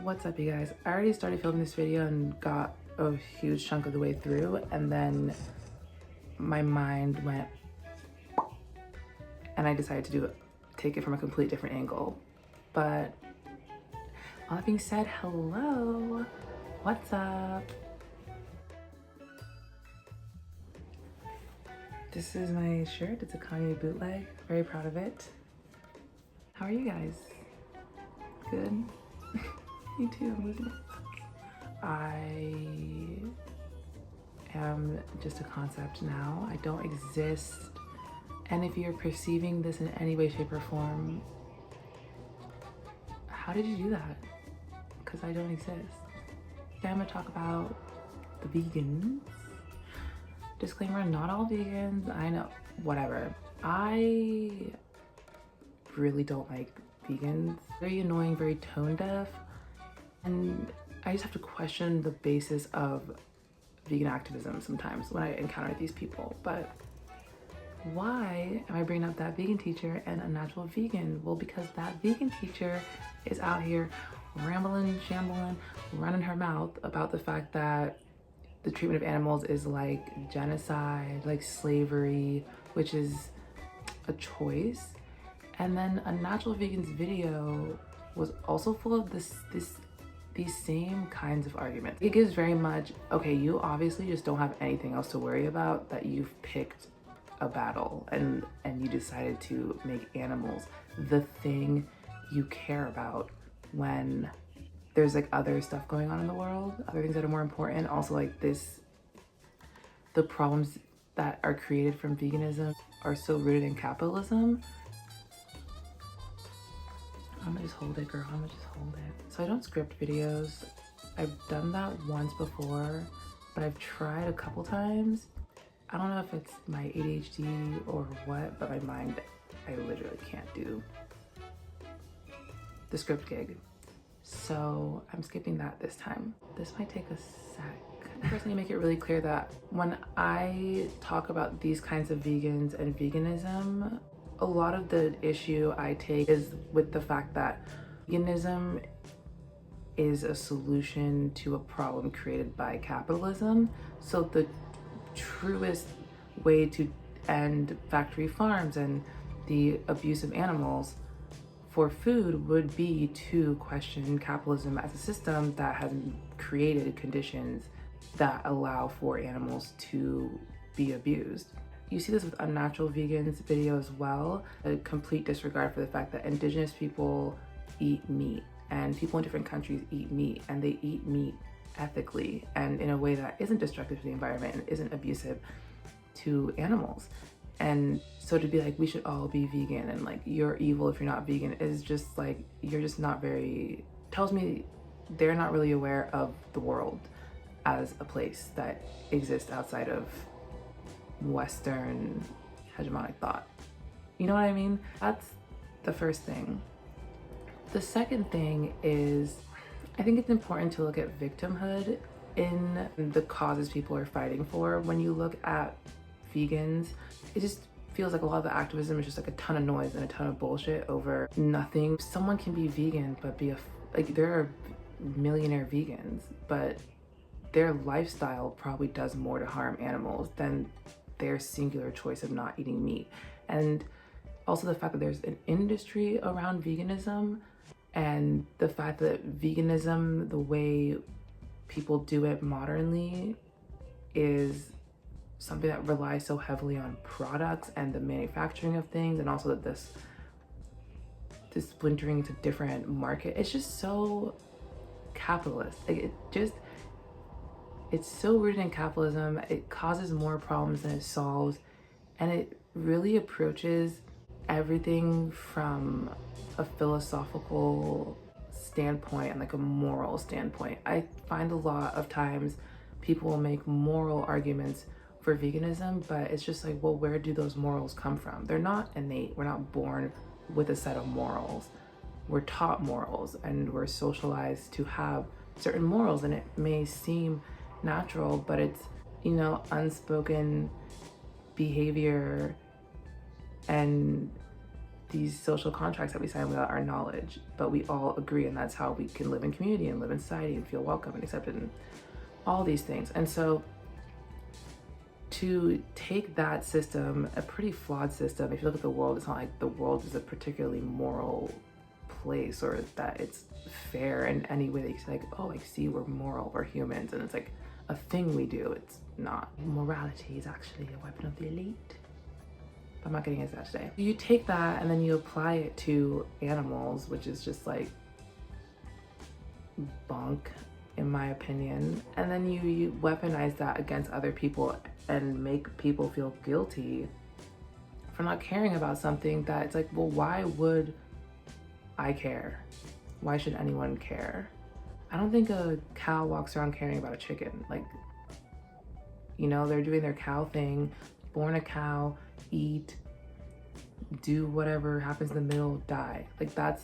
What's up, you guys? I already started filming this video and got a huge chunk of the way through, and then my mind went and I decided to take it from a complete different angle. But all that being said, hello, what's up? This is my shirt. It's a Kanye bootleg. Very proud of it. How are you guys? Good? Me too, I'm losing it. I am just a concept now. I don't exist. And if you're perceiving this in any way, shape, or form, how did you do that? Because I don't exist. Today I'm gonna talk about the vegans. Disclaimer, not all vegans, I know, whatever. I really don't like vegans. Very annoying, very tone deaf. And I just have to question the basis of vegan activism sometimes when I encounter these people. But why am I bringing up that vegan teacher and unnatural vegan? Well, because that vegan teacher is out here rambling, shambling, running her mouth about the fact that the treatment of animals is like genocide, like slavery, which is a choice. And then Unnatural Vegan's video was also full of these same kinds of arguments. It gives very much, okay, you obviously just don't have anything else to worry about, that you've picked a battle and you decided to make animals the thing you care about when there's like other stuff going on in the world, other things that are more important. Also like the problems that are created from veganism are so rooted in capitalism. I'm gonna just hold it, girl. I'm gonna just hold it. So I don't script videos. I've done that once before, but I've tried a couple times. I don't know if it's my ADHD or what, but my mind, I literally can't do the script gig. So I'm skipping that this time. This might take a sec. First, I need to make it really clear that when I talk about these kinds of vegans and veganism, a lot of the issue I take is with the fact that veganism is a solution to a problem created by capitalism. So the truest way to end factory farms and the abuse of animals for food would be to question capitalism as a system that has created conditions that allow for animals to be abused. You see this with Unnatural Vegan's video as well, a complete disregard for the fact that indigenous people eat meat and people in different countries eat meat, and they eat meat ethically and in a way that isn't destructive to the environment and isn't abusive to animals. And so to be like, we should all be vegan and like, you're evil if you're not vegan, is just like, you're just not very, tells me they're not really aware of the world as a place that exists outside of Western hegemonic thought. You know what I mean? That's the first thing. The second thing is, I think it's important to look at victimhood in the causes people are fighting for. When you look at vegans, it just feels like a lot of the activism is just like a ton of noise and a ton of bullshit over nothing. Someone can be vegan but be like, there are millionaire vegans, but their lifestyle probably does more to harm animals than their singular choice of not eating meat. And also the fact that there's an industry around veganism, and the fact that veganism, the way people do it modernly, is something that relies so heavily on products and the manufacturing of things, and also that this splintering into different market, it's just so capitalist. Like it's so rooted in capitalism. It causes more problems than it solves, and it really approaches everything from a philosophical standpoint and like a moral standpoint. I find a lot of times people will make moral arguments for veganism, but it's just like, well, where do those morals come from? They're not innate. We're not born with a set of morals. We're taught morals and we're socialized to have certain morals, and it may seem natural, but it's, you know, unspoken behavior and these social contracts that we sign without our knowledge, but we all agree, and that's how we can live in community and live in society and feel welcome and accepted and all these things. And so to take that system, a pretty flawed system, if you look at the world, it's not like the world is a particularly moral place or that it's fair in any way that you say like, oh, like, see, we're moral, we're humans, and it's like a thing we do. It's not. Morality is actually a weapon of the elite. I'm not getting into that today. You take that and then you apply it to animals, which is just like bunk, in my opinion. And then you weaponize that against other people and make people feel guilty for not caring about something that it's like, well, why would I care? Why should anyone care? I don't think a cow walks around caring about a chicken. Like, you know, they're doing their cow thing, born a cow, eat, do whatever happens in the middle, die. Like, that's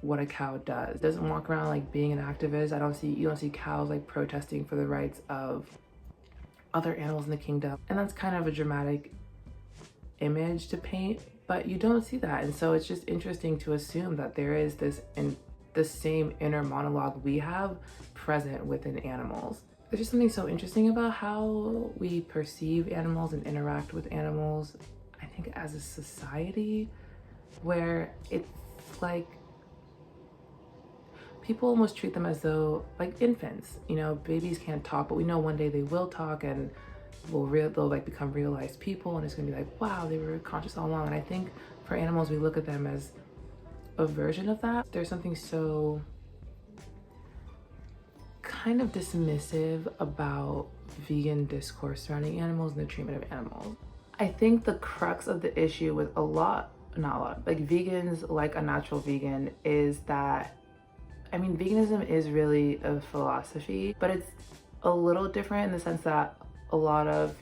what a cow does. It doesn't walk around like being an activist. You don't see cows like protesting for the rights of other animals in the kingdom. And that's kind of a dramatic image to paint, but you don't see that. And so it's just interesting to assume that there is this in the same inner monologue we have present within animals. There's just something so interesting about how we perceive animals and interact with animals, I think, as a society, where it's like people almost treat them as though like infants. You know, babies can't talk, but we know one day they will talk and they'll like become realized people, and it's gonna be like, wow, they were conscious all along. And I think for animals, we look at them as a version of that. There's something so kind of dismissive about vegan discourse surrounding animals and the treatment of animals. I think the crux of the issue with like vegans, like Unnatural Vegan, is that, I mean, veganism is really a philosophy, but it's a little different in the sense that a lot of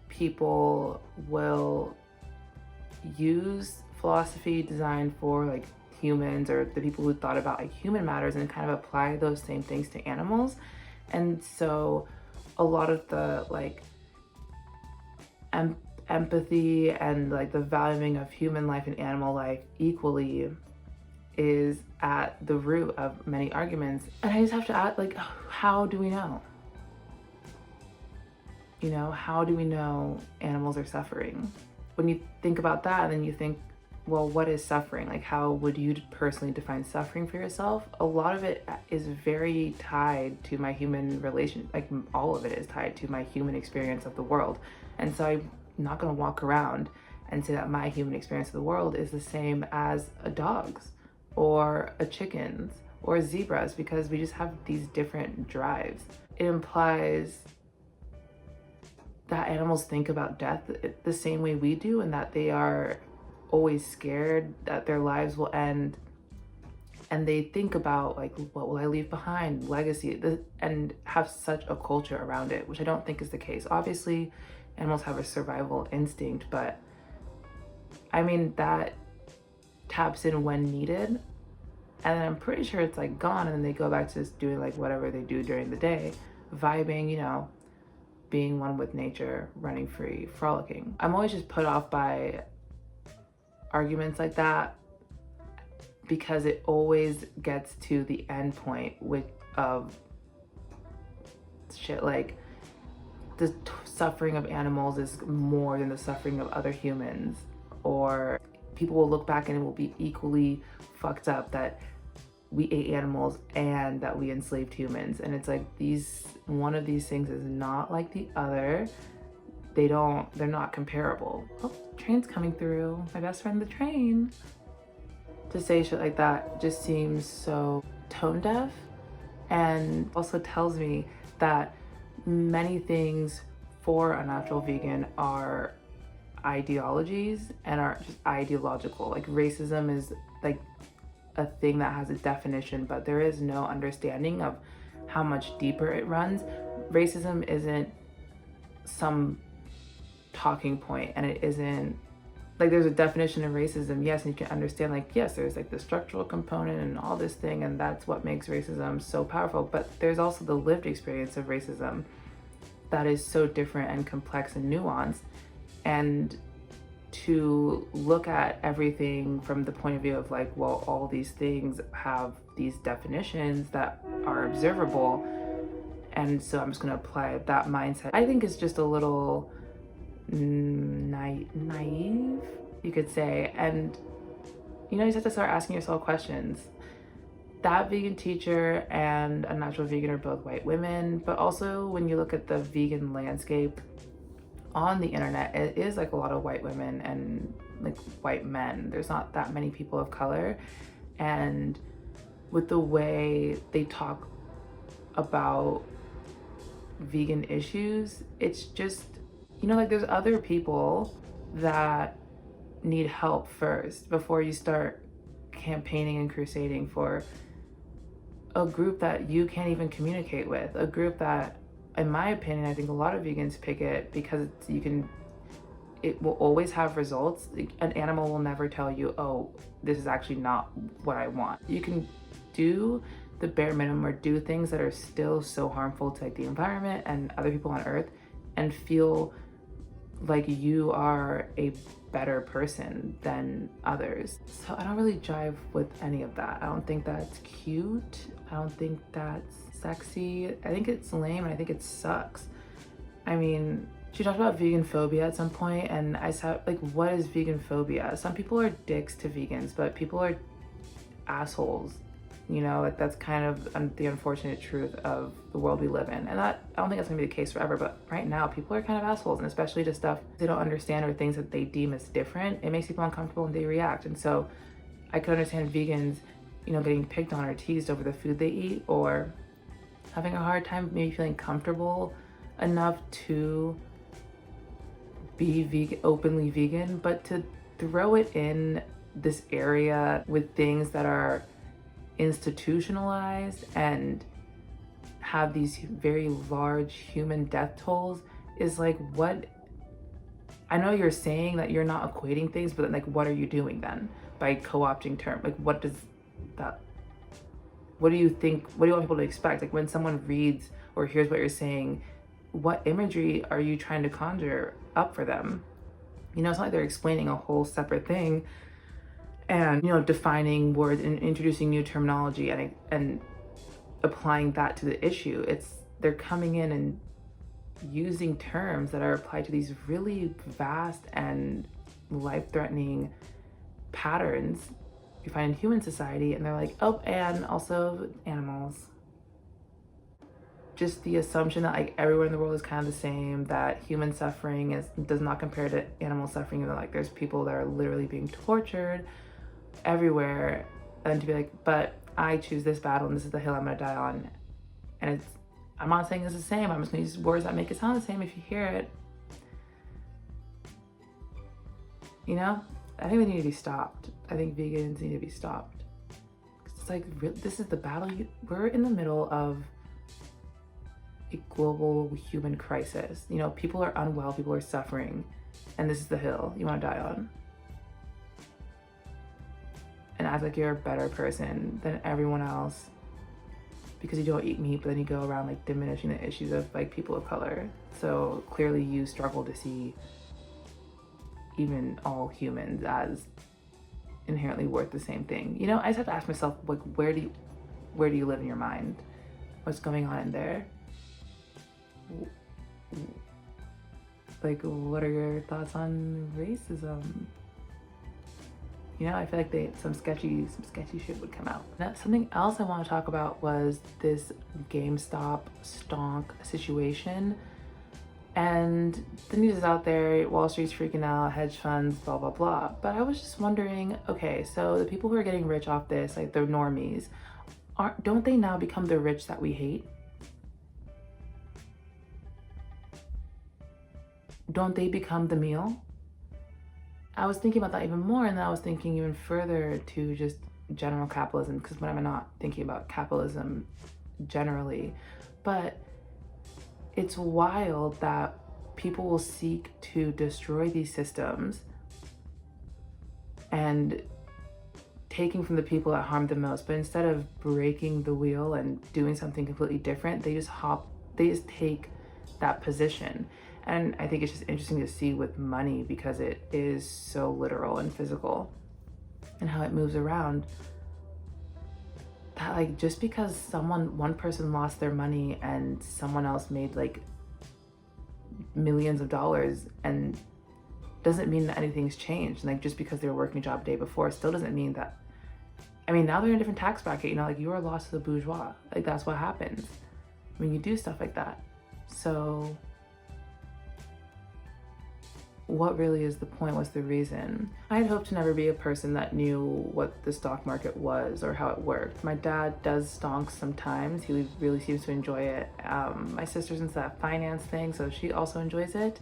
people will use philosophy designed for like humans, or the people who thought about like human matters, and kind of apply those same things to animals. And so a lot of the like empathy and like the valuing of human life and animal life equally is at the root of many arguments. And I just have to ask, like, how do we know? You know, how do we know animals are suffering? When you think about that, and then you think, well, what is suffering? Like, how would you personally define suffering for yourself? A lot of it is very tied to my human relation. Like, all of it is tied to my human experience of the world. And so I'm not gonna walk around and say that my human experience of the world is the same as a dog's or a chicken's or a zebra's, because we just have these different drives. It implies that animals think about death the same way we do, and that they are always scared that their lives will end, and they think about like, what will I leave behind, legacy, and have such a culture around it, which I don't think is the case. Obviously animals have a survival instinct, but I mean, that taps in when needed, and then I'm pretty sure it's like gone, and then they go back to just doing like whatever they do during the day, vibing, you know, being one with nature, running free, frolicking. I'm always just put off by arguments like that, because it always gets to the end point of shit like the suffering of animals is more than the suffering of other humans, or people will look back and it will be equally fucked up that we ate animals and that we enslaved humans. And it's like, one of these things is not like the other. They're not comparable. Oh, train's coming through. My best friend, the train. To say shit like that just seems so tone deaf, and also tells me that many things for Unnatural Vegan are ideologies and are just ideological. Like, racism is like a thing that has a definition, but there is no understanding of how much deeper it runs. Racism isn't some talking point, and it isn't like there's a definition of racism, yes, and you can understand like, yes, there's like the structural component and all this thing, and that's what makes racism so powerful, but there's also the lived experience of racism that is so different and complex and nuanced. And to look at everything from the point of view of like, well, all these things have these definitions that are observable, and so I'm just going to apply that mindset. I think it's just a little naive, you could say. And you know, you just have to start asking yourself questions. That vegan teacher and Unnatural Vegan are both white women, but also when you look at the vegan landscape on the internet, it is like a lot of white women and like white men. There's not that many people of color. And with the way they talk about vegan issues, it's just, you know, like there's other people that need help first before you start campaigning and crusading for a group that you can't even communicate with, a group that, in my opinion, I think a lot of vegans pick it because it will always have results. An animal will never tell you, oh, this is actually not what I want. You can do the bare minimum or do things that are still so harmful to like the environment and other people on earth and feel like you are a better person than others. So I don't really jive with any of that. I don't think that's cute. I don't think that's sexy. I think it's lame and I think it sucks. I mean, she talked about veganphobia at some point, and I said, like, what is veganphobia? Some people are dicks to vegans, but people are assholes. You know, like that's kind of the unfortunate truth of the world we live in. And that, I don't think that's gonna be the case forever, but right now people are kind of assholes, and especially to stuff they don't understand or things that they deem as different. It makes people uncomfortable and they react. And so I could understand vegans, you know, getting picked on or teased over the food they eat, or having a hard time maybe feeling comfortable enough to be vegan, openly vegan, but to throw it in this area with things that are institutionalized and have these very large human death tolls is like, what? I know you're saying that you're not equating things, but then, like, what are you doing then by co-opting term? Like, what does that, what do you think, what do you want people to expect? Like, when someone reads or hears what you're saying, what imagery are you trying to conjure up for them? You know, it's not like they're explaining a whole separate thing and, you know, defining words and introducing new terminology and applying that to the issue. It's, they're coming in and using terms that are applied to these really vast and life-threatening patterns you find in human society, and they're like, oh, and also animals. Just the assumption that like everywhere in the world is kind of the same, that human suffering does not compare to animal suffering. You know, like there's people that are literally being tortured everywhere, and to be like, but I choose this battle and this is the hill I'm gonna die on. And it's, I'm not saying it's the same, I'm just gonna use words that make it sound the same if you hear it. You know, I think they need to be stopped. I think vegans need to be stopped. It's like, this is the battle, we're in the middle of a global human crisis. You know, people are unwell, people are suffering, and this is the hill you want to die on. And act like you're a better person than everyone else because you don't eat meat, but then you go around like diminishing the issues of like people of color. So clearly you struggle to see even all humans as inherently worth the same thing. You know, I just have to ask myself, like, where do you live in your mind? What's going on in there? Like, what are your thoughts on racism? You know, I feel like some sketchy shit would come out. Now, something else I want to talk about was this GameStop stonk situation. And the news is out there, Wall Street's freaking out, hedge funds, blah, blah, blah. But I was just wondering, okay, so the people who are getting rich off this, like the normies, don't they now become the rich that we hate? Don't they become the meal? I was thinking about that even more, and then I was thinking even further to just general capitalism, because when I'm not thinking about capitalism generally, but it's wild that people will seek to destroy these systems and taking from the people that harm the most, but instead of breaking the wheel and doing something completely different, they just take that position. And I think it's just interesting to see with money because it is so literal and physical and how it moves around. That like just because one person lost their money and someone else made like millions of dollars, and doesn't mean that anything's changed. And like just because they were working a job the day before still doesn't mean that, I mean, now they're in a different tax bracket, you know, like you are lost to the bourgeois. Like that's what happens when you do stuff like that. So what really is the point? What's the reason? I had hoped to never be a person that knew what the stock market was or how it worked. My dad does stonks sometimes. He really seems to enjoy it. My sister's into that finance thing, so she also enjoys it.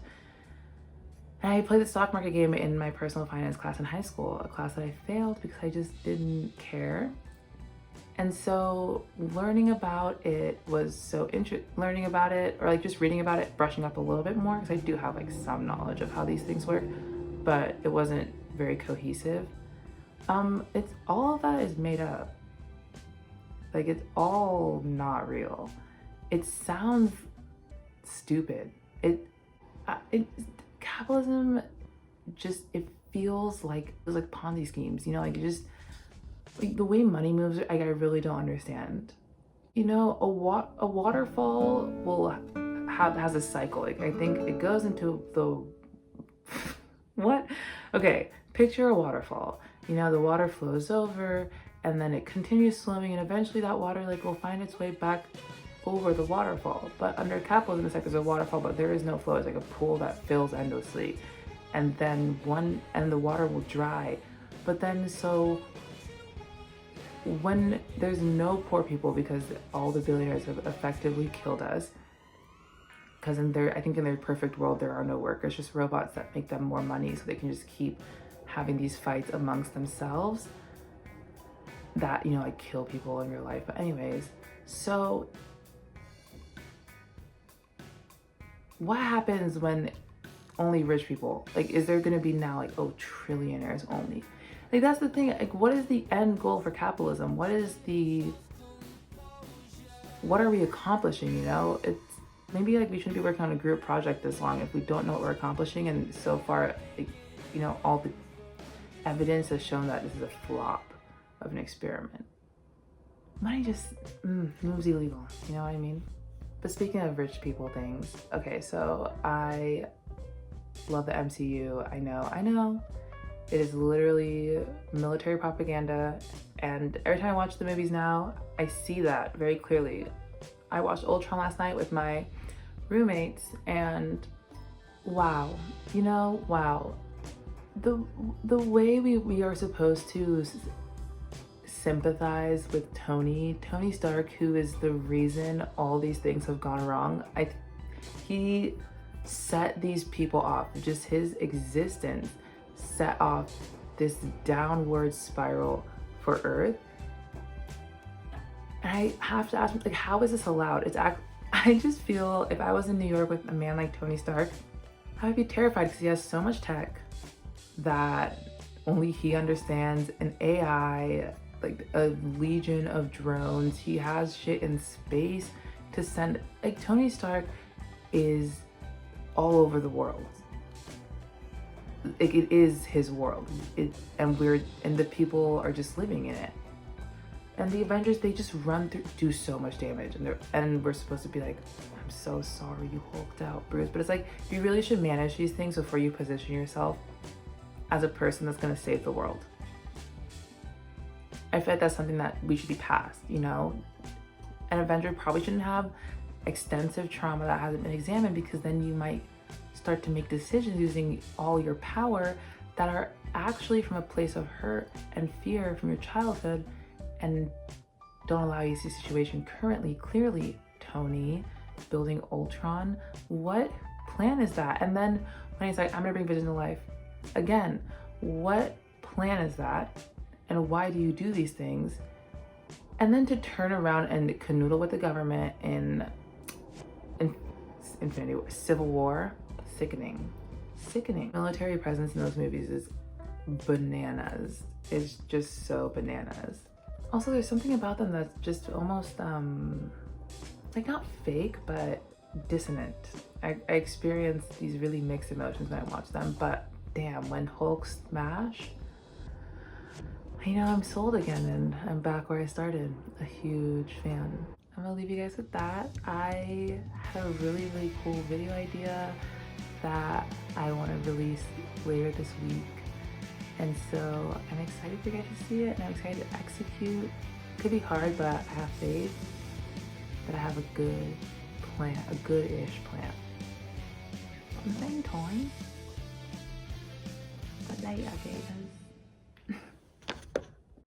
And I played the stock market game in my personal finance class in high school, a class that I failed because I just didn't care. And so learning about it was so learning about it, or like just reading about it, brushing up a little bit more, because I do have like some knowledge of how these things work, but it wasn't very cohesive. It's all of that is made up. Like it's all not real. It sounds stupid. Capitalism just, it feels like Ponzi schemes, you know, like it just, like the way money moves, I really don't understand. You know, a waterfall has a cycle. Like I think it goes into the what? Okay, picture a waterfall. You know, the water flows over and then it continues flowing, and eventually that water like will find its way back over the waterfall. But under capitalism, it's like there's a waterfall, but there is no flow. It's like a pool that fills endlessly, and then the water will dry. But then so when there's no poor people, because all the billionaires have effectively killed us, because I think in their perfect world there are no workers, just robots that make them more money so they can just keep having these fights amongst themselves that, you know, like kill people in real life. But anyways, so what happens when only rich people, like, is there gonna be now like, oh, trillionaires only? Like that's the thing, like what is the end goal for capitalism? What are we accomplishing, you know? It's maybe like we shouldn't be working on a group project this long if we don't know what we're accomplishing. And so far, like, you know, all the evidence has shown that this is a flop of an experiment. Money just moves illegal, you know what I mean? But speaking of rich people things, okay, so I love the MCU. I know. It is literally military propaganda, and every time I watch the movies now, I see that very clearly. I watched Ultron last night with my roommates, and wow, you know, wow. The way we are supposed to sympathize with Tony Stark, who is the reason all these things have gone wrong. He set these people off. Just his existence set off this downward spiral for Earth. And I have to ask, like, how is this allowed? I just feel if I was in New York with a man like Tony Stark, I would be terrified because he has so much tech that only he understands, an AI, like a legion of drones. He has shit in space to send. Like Tony Stark is all over the world. It is his world, and the people are just living in it. And the Avengers, they just do so much damage, and we're supposed to be like, I'm so sorry you hulked out, Bruce. But it's like, you really should manage these things before you position yourself as a person that's gonna save the world. I feel like that's something that we should be past, you know? An Avenger probably shouldn't have extensive trauma that hasn't been examined, because then you might start to make decisions using all your power that are actually from a place of hurt and fear from your childhood, and don't allow you to see the situation currently. Clearly, Tony building Ultron, what plan is that? And then when he's like, I'm gonna bring vision to life, again, what plan is that? And why do you do these things? And then to turn around and canoodle with the government in Infinity War, Civil War, sickening. Military presence in those movies is bananas. It's just so bananas. Also, there's something about them that's just almost like not fake, but dissonant. I experience these really mixed emotions when I watch them, but damn, when Hulk smash, you know, I'm sold again and I'm back where I started. A huge fan. I'm gonna leave you guys with that. I had a really, really cool video idea that I want to release later this week. And so I'm excited for you guys to see it, and I'm excited to execute. It could be hard, but I have faith that I have a good plan, a good-ish plan. I'm staying torn. But night, okay, guys.